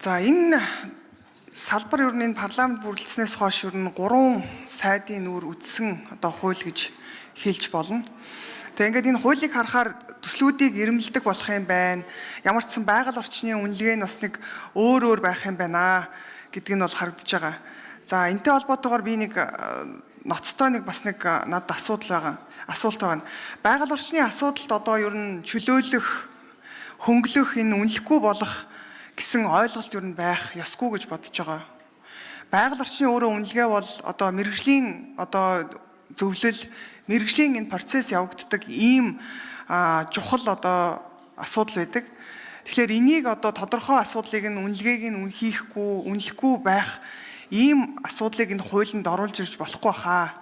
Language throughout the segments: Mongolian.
За энэ салбар ер нь парламент бүрэлдэснээс хойш ер нь 3 сайдын нүүр үдсэн одоо хууль гэж хэлж болно. Тэгээ ингээд энэ хуулийг харахаар төслүүдийг ирэмэлдэг болох юм байна. Ямар ч сан байгаль орчны үнэлгээ нь бас нэг өөр байх юм байна гэдг нь бол харагдаж байгаа. За энэтэй холбоотойгоор би нэг ноцтой нэг бас нэг надад асуулт байгаа. Байгаль орчны асуудалд одоо ер нь чөлөөлөх, хөнгөлөх, энэ үнэлэхгүй болох гэсэн ойлголт ер нь байх ёсгүй гэж бодож байгаа. Байгаль орчны өөрөө үнэлгээ бол одоо мэргэжлийн одоо зөвлөл, мэргэжлийн энэ процесс явагддаг ийм чухал одоо асуудал байдаг. Тэгэхээр энийг одоо тодорхой асуудлыг нь үнэлгээг нь хийхгүй, үнэлэхгүй байх ийм асуудлыг энэ хуулинд оруулж ирж болохгүй хаа.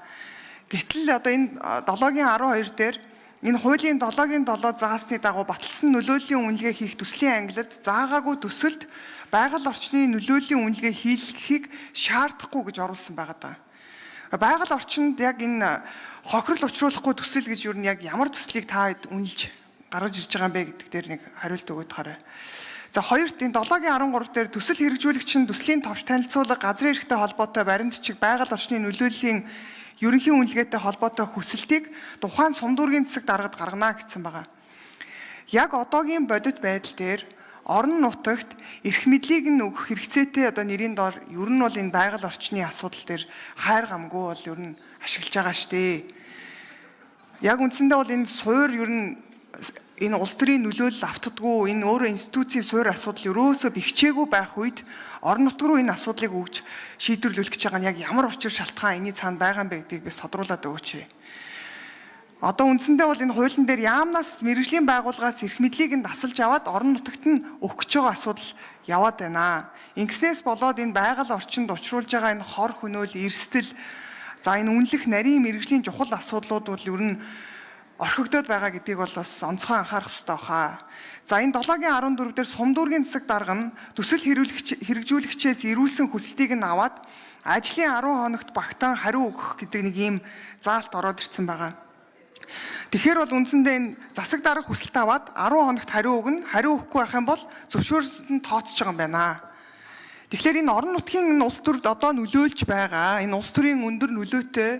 Гэтэл одоо энэ 7-12 дээр энэ хуулийн 7-7 заасны дагуу баталсан нөлөөллийн үнэлгээ хийх төслийн ангилалд заагаагүй төсөлд байгаль орчны нөлөөллийн үнэлгээ хийхийг шаардахгүй гэж оруулсан байгаа даа. Байгаль орчинд яг энэ хохирол учруулахгүй төсөл гэж юу нь яг ямар төслийг та үнэлж гаргаж ирж байгаа юм бэ гэдэг дээр нэг хариулт өгөөд хараа. За хоёрт энэ 7-13 дээр төсөл хэрэгжүүлэгч нь төслийн товч танилцуулга, газрын эрхтэй холбоотой баримтчиг, байгаль орчны нөлөөллийн ерөнхий үнэлгээтэй холбоотой хүсэлтийг тухайн сум дүүргийн засаг даргад гаргана гэсэн байгаа. Яг одоогийн бодит байдал дээр орон нутагт эрх мэдлийг нь өгөх хэрэгцээтэй одоо нэрийн доор ер нь бол энэ байгаль орчны асуудал дээр хайр гамгүй бол ер нь ашиглаж байгаа штэ. Яг үндсэндээ бол энэ суур ер нь энэ улс төрийн нөлөөлөл автдаггүй, энэ өөрөө институцийн суур асуудал ерөөсөө бэхжээгүй байх үед орон нутг руу энэ асуудлыг өгж шийдвэрлүүлэх гэж байгаа нь яг ямар учир шалтгаан энэний цаана байгаа юм бэ гэдгийг би тодруулаад өгөөч. Одоо үндсэндээ бол энэ хуулийн дээр яамнаас мэргэжлийн байгууллагаас эрх мэдлийг нь дасалж аваад орон нутагт нь өгөх гэж байгаа асуудал яваад байна. Ингэснээс болоод энэ байгаль орчинд учруулж байгаа энэ хор хөнөөл, эрсдэл, за энэ үнэлэх нарийн мэргэжлийн чухал асуудлууд бол ер нь орхигдоод байгаа гэдгийг бол бас онцгой анхаарах хэрэгтэй баха. За энэ 7-14 дээр сум дүүргийн засаг дарга нь төсөл хэрэгжүүлэгчээс ирүүлсэн хүсэлтийг нь аваад ажлын 10 хоногт багтаан хариу өгөх гэдэг нэг ийм заалт ороод ирсэн байгаа. Тэгэхээр бол үндсэндээ энэ засаг дарга хүсэлт аваад 10 хоногт хариу өгнө. Хариу өгөхгүй байх юм бол зөвшөөрсөнд нь тооцож байгаа юм байна. Тэгэхээр энэ орон нутгийн улс төрд одоо нөлөөлж байгаа энэ улс төрийн өндөр нөлөөтэй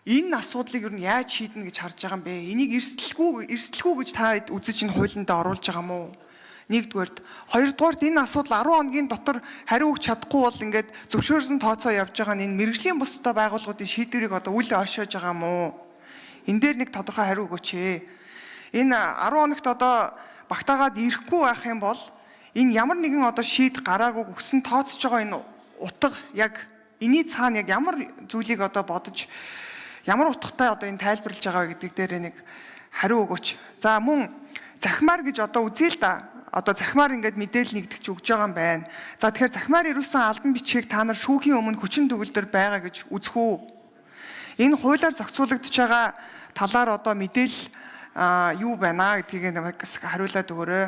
энэ асуудлыг юу нь яаж шийднэ гэж харж байгаа юм бэ? Энийг эрсдэлгүй гэж та үзэж энэ хуулинд оруулж байгаа юм уу? Нэгдүгээрт, хоёрдугаарт энэ асуудал 10 хоногийн дотор хариу өгч чадахгүй бол ингээд зөвшөөрсөн тооцоо явж байгаа нь энэ мэргэжлийн бусдаа байгууллагуудын шийдвэрийг одоо үл ойшоож байгаа юм уу? Энэ дээр нэг тодорхой хариу өгөөч. Энэ 10 хоногт одоо багтаагаад ирэхгүй байх юм бол энэ ямар нэгэн одоо шийд гараагүй өгсөн тооцож байгаа энэ утга яг энэний цаана яг ямар зүйлийг одоо бодож ямар утгатай одоо энэ тайлбарлаж байгаа гэдэг дээр нэг хариу өгөөч. За мөн захимаар гэж одоо үзье л да. Одоо захимаар ингээд мэдээлэл нэгтгэж өгж байгаа юм байна. За тэгэхээр захимаар ирүүлсэн албан бичгийг та нар шүүхийн өмнө хүчин төгөлдөр байгаа гэж үзэх үү? Энэ хуулиар зохицуулагдж байгаа талаар одоо мэдээлэл юу байна гэдгийг намайгс хариулаад өгөөрэй.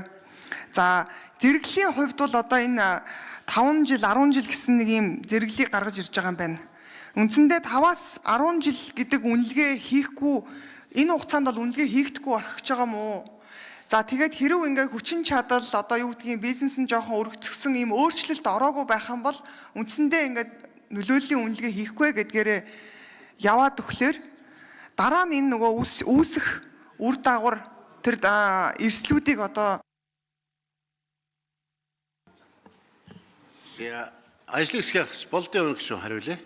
За зэрэглэлийн хувьд бол одоо энэ 5 жил, 10 жил гэсэн нэг юм зэрэглэлийг гаргаж ирж байгаа юм байна. Үндсэндээ 5-аас 10 жил гэдэг үнэлгээ хийхгүй энэ хугацаанд бол үнэлгээ хийгдэхгүй орхиж байгаа юм уу? За тэгээд хэрв ингээ хүчин чадал одоо юу гэдгийг бизнес нь жоохон өргөцгсөн ийм өөрчлөлт ороогүй байх юм бол үндсэндээ ингээ нөлөөллийн үнэлгээ хийхгүй гэдгээрээ яваад өгөхлөөр дараа нь энэ нөгөө үүсэх үр дагавар тэр эрсдлүүдийг одоо ажлын хэсгээс болдын өргөж хариулъя.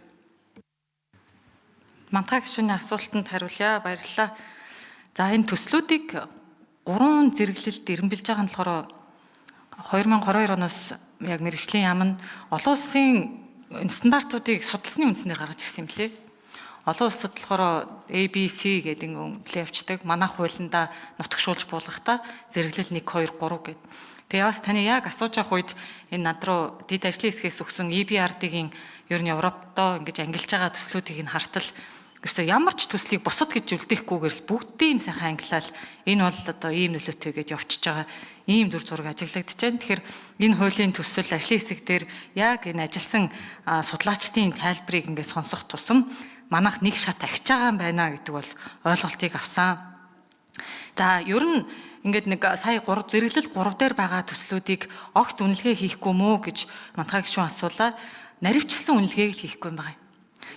Мантаа гишүүний асуултанд хариулъя. Баярлалаа. За энэ төслүүдийг 3 зэрэглэлд ирэмбэлж байгаа нь болохоор 2022 оноос яг мэргэжлийн яам нь олон улсын стандартуудыг судалсны үндснээр гаргаж ирсэн юм лээ. Олон улсад болохоор ABC гэдэг нөлөө явцдаг. Манайх хуулиндаа нутагшуулж буулгахдаа зэрэглэл 1 2 3 гэдэг. Тэгээ бас таны яг асууж авах үед энэ над руу дэд ажлын хэсгээс өгсөн EBRD-гийн ер нь Европдоо ингэж ангилж байгаа төслүүдийг нь хартал гэсэн ямар ч төслийг бусад гэж үлдээхгүйгээр л бүгдийг сайхан ангилал энэ бол одоо ийм нөлөөтэй гэж явчихж байгаа ийм дүр зураг ажиглагдаж байна. Тэгэхээр энэ хуулийн төсөл ажлын хэсэг дээр яг энэ ажилсан судлаачдын тайлбарыг ингээд сонсох тусам манайх нэг шат ахиж байгаа юм байна гэдэг бол ойлголтыг авсан. За ер нь ингээд нэг сая зэрэглэл 3 дээр байгаа төслүүдийг огт үнэлгээ хийхгүй мүү гэж мантхай гишүүн асуулаа. Наривчлсан үнэлгээг л хийхгүй юм байна.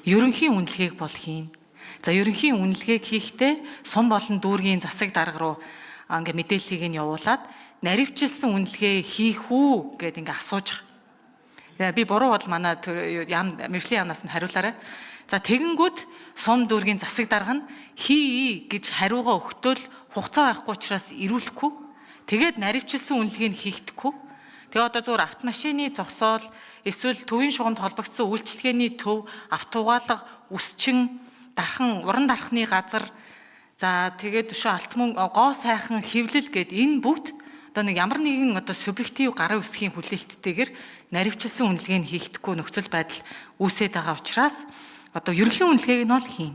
Ерөнхийн үнэлгээг бол хийн. За ерөнхийн үнэлгээг хийхдээ сум болон дүүргийн засаг дарга руу ингээд мэдээллийг нь явуулаад наривчлсан үнэлгээ хийх үү гэд ингээд асууж байгаа. Би буруу бол манай мэргэжлийн яамнаас нь хариулаарай. За тэгэнгүүт сум дүүргийн засаг дарга нь хий гэж хариугаа өгтөөл хугацаа байхгүй учраас ирүүлэхгүй. Тэгээд наривчлсан үнэлгээг хийгдэхгүй. Тэгээ одоо зүгээр автомашины зогсоол эсвэл төвийн шугамд холбогдсон үйлчилгээний төв, автоугаалга, үсчин, дархан, уран дархны газар, за тэгээд өшөө алт мөн гоо сайхан хэвлэл гэд энэ бүгд одоо нэг ямар нэгэн одоо субъектив гарын үсгийн хүлээлттэйгээр наривчлсан үнэлгээг хийгдэхгүй нөхцөл байдал үүсээд байгаа учраас одоо ерөнхий үнэлгээг нь бол хийн.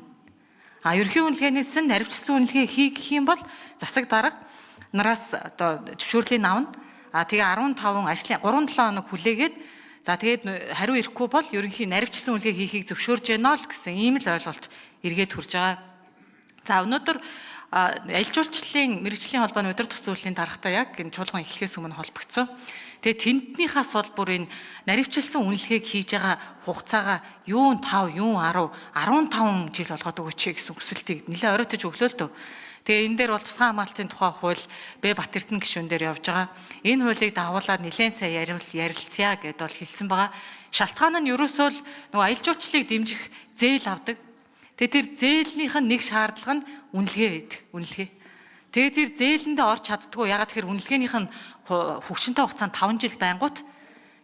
Ерөнхий үнэлгээнээс нь наривчлсан үнэлгээ хийх юм бол засаг дарга нараас одоо зөвшөөрлийг авна. Тэгээ 15 ажлын 3-7 хоног хүлээгээд за тэгээд хариу ирэхгүй бол ерөнхий наривчлсан үнэлгээ хийхийг зөвшөөрж байна л гэсэн ийм л ойлголт эргээд хүрж байгаа. За өнөөдөр аль жуулчлалын мэргэжлийн холбооны удирдах зүйлийн даргатай яг энэ чуулган эхлэхээс өмнө холбогдсон. Тэгээ тэнднийхээс бол бүр энэ наривчлсан үнэлгээг хийж байгаа хугацаагаа юун 5, юун 10, 15 жил болгоод өгөөч гэсэн хүсэлтийг нэлээд оройтож өглөө л дөө. Тэгээ энэ дээр бол тусгай хамгаалтын тухай хууль Б Батэрдэн гишүүн дээр явж байгаа. Энэ хуулийг дагуулад нэлээд сайн ярилцъя гэдээ бол хэлсэн байгаа. Шалтгаан нь ерөөсөө л нөгөө аялал жуулчлалыг дэмжих зээл авдаг. Тэгээ тэр зээлнийх нь нэг шаардлага нь үнэлгээ байдаг. Үнэлгээ. Тэгээ тэр зээлэндээ орж чаддгүй. Ягаад тэгэхээр үнэлгээнийх нь хөгшинтэй хугацаанд 5 жил байнгут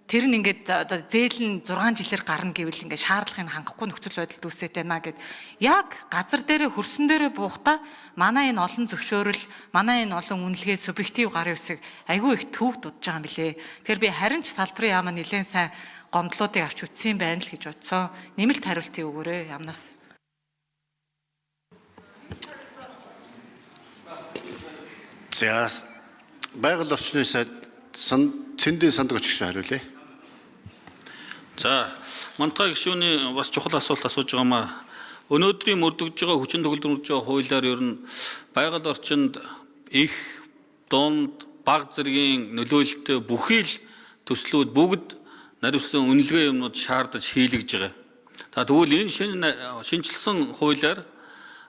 тэр нь ингээд одоо зээл нь 6 жилээр гарна гэвэл ингээд шаардлагыг хангахгүй нөхцөл байдалд үүсээд байна гэд яг газар дээрээ хөрсөн дээрээ буухта манай энэ олон зөвшөөрөл, манай энэ олон үнэлгээ субъектив гарын үсэг айгүй их төв дудаж байгаа юм билэ. Тэгэхээр би харин ч салбарын яамаа нэлээд сайн гомдлуудыг авч үтсэн байна л гэж бодсон. Нэмэлт хариултыг өгөөрэй яамнаас. За байгаль орчны сайд цэндийн сандаг очигч хариулъя. За, мантхай гишүүний бас чухал асуулт асууж байгаамаа. Өнөөдрийн мөрдөгж байгаа хүчин төгөлдрүүлж байгаа хуулиар ер нь байгаль орчинд их дунд бага зэргийн нөлөөлөлтөй бүхий л төслүүд бүгд наривсан үнэлгээ юмнууд шаардаж хийлгэж байгаа. Тэгвэл энэ шинжилсэн хуулиар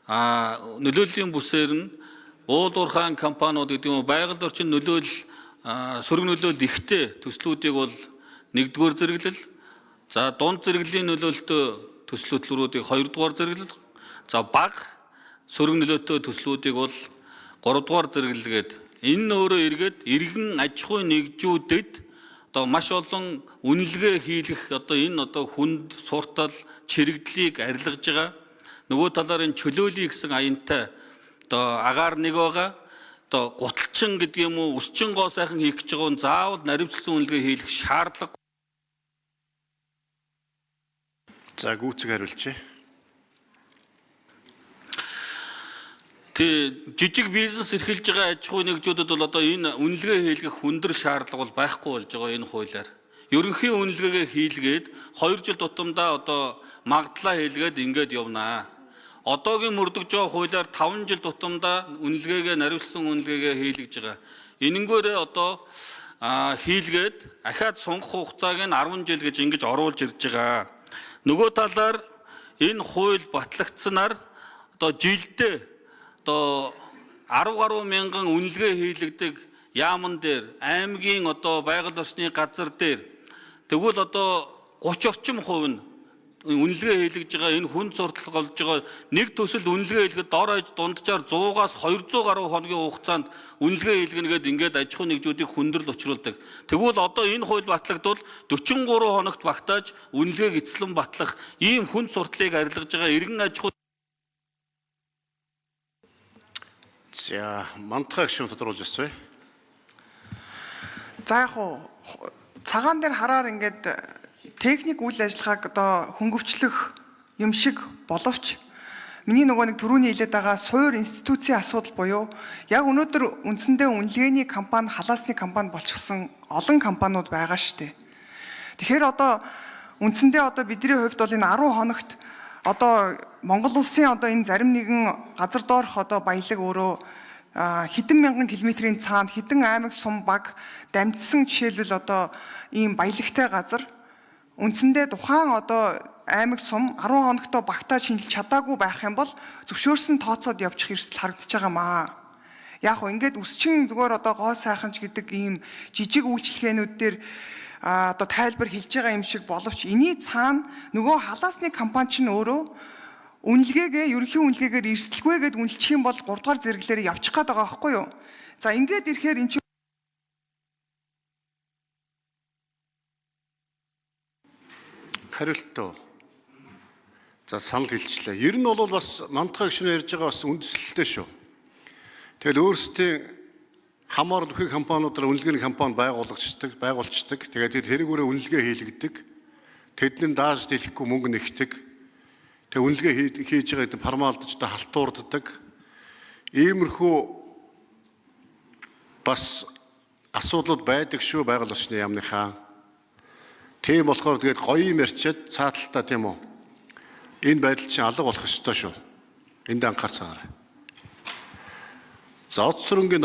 нөлөөллийн бүсээр нь уулуурхайн компаниуд гэдэг нь байгаль орчин сөрөг нөлөөлөл ихтэй төслүүдийг бол нэгдүгээр зэрэглэл, за дунд зэрэглийн нөлөөлөлтөй төслөдлөрүүдийг хоёрдугаар зэрэглэл, за бага сөрөг нөлөөтэй төслүүдийг бол гуравдугаар зэрэглэлгээд энэ өөрөө эргээд иргэн аж ахуйн нэгжүүдэд одоо маш олон үнэлгээ хийлгэх одоо энэ одоо хүнд суртал чирэгдлийг арилгаж байгаа. Нөгөө талаар энэ чөлөөлөе гэсэн аянтай одоо агаар нэг байгаа. Одоо гуталчин гэдэг юм уу, өсчин гоо сайхан хийх гэж байгаа нь заавал наривчлсан үнэлгээ хийлгэх шаардлага. За гүйцэг хариулчих. Тэг жижиг бизнес эрхэлж байгаа аж ахуйн нэгжүүдэд бол одоо энэ үнэлгээ хийлгэх хүндэр шаардлага бол байхгүй болж байгаа энэ хуулиар. Ерөнхий үнэлгээгээ хийлгээд 2 жил тутамдаа одоо магадлаа хийлгээд ингээд явнаа. Одоогийн мөрдөгж байгаа хуулиар 5 жил тутамдаа үнэлгээгээ наривчлсан үнэлгээгээ хийлгэж байгаа. Энэнгээрээ одоо хийлгээд ахаад сунгах хугацааг нь 10 жил гэж ингэж оруулж ирж байгаа. Нөгөө талаар энэ хууль батлагдсанаар одоо жилдээ одоо 10 гаруй мянган үнэлгээ хийлгдэг яамн дээр, аймгийн одоо байгаль орчны газар дээр тэгвэл одоо 30 орчим хувь нь үнэлгээ хийлгэж байгаа энэ хүнд суртал болж байгаа нэг төсөл үнэлгээ хийлгэхэд дор хаяж дунджаар 100-аас 200 гаруй хоногийн хугацаанд үнэлгээ хийлгэнэ гэдэг ингээд аж ахуйн нэгжүүдийг хүндрэл учруулдаг. Тэгвэл одоо энэ хууль батлагдвал 43 хоногт багтааж үнэлгээг эцлэн батлах ийм хүнд суртлыг арилгаж байгаа иргэн аж ахуй. За мантхай гишүүн тодруулж асууя. За яг хуу цагаан дээр хараар ингээд техник үйл ажиллагааг одоо хөнгөвчлөх юм шиг боловч миний нөгөө нэг түрүүний хэлээд байгаа суур институцийн асуудал буюу яг өнөөдөр үндсэндээ үнэлгээний компани халаасны компани болчихсон олон компаниуд байгаа шүү дээ. Тэгэхээр одоо үндсэндээ одоо бидний хувьд бол энэ 10 хоногт одоо Монгол улсын одоо энэ зарим нэгэн газар доорх одоо баялаг өөрөө хэдэн мянган километрийн цаанд хэдэн аймаг сум баг дамжсан жишээлбэл одоо ийм баялагтай газар үндсэндээ тухайн одоо аймаг сум 10 хоногтой багтаа шинжилж чадаагүй байх юм бол зөвшөөрсөн тооцоод явчих эрсдэл харагдаж байгаа маа. Яг гоо ингээд үсчин зүгээр одоо гоо сайханч гэдэг ийм жижиг үйлчлэгээнүүд дээр одоо тайлбар хэлж байгаа юм шиг боловч эний цаана нөгөө халаасны компани чинь өөрөө үнэлгээгээ ерөнхий үнэлгээгээр эрсдэлгүйгээд үнэлчих юм бол 3 дугаар зэрэглэлээр явчих гээд байгаа байхгүй юу? За ингээд ирэхээр эн чинь хариултаа. За санал хэлчихлээ. Ер нь бол бас Мантхай гишүүн ярьж байгаа бас үндэслэлтэй шүү. Тэгэл өөрсдийн хамаар бүхий компаниудаар үнэлгээний компани байгуулцдаг. Тэгээд тэрүүгээрээ үнэлгээ хийлгдэг. Тэдний дааж дэлгэхгүй мөнгө нэгдэг. Тэгээд үнэлгээ хийж байгаа гэдэг формалдж та халтуурддаг. Иймэрхүү бас асуудлууд байдаг шүү байгаль орчны яамныхаа. Тийм болохоор тэгээд гоё юм ярьчаад цааталтаа тийм үү. Энэ байдал чинь алга болох ёстой шүү. Энд анхаарцгаарай. За Оц сүрэнгийн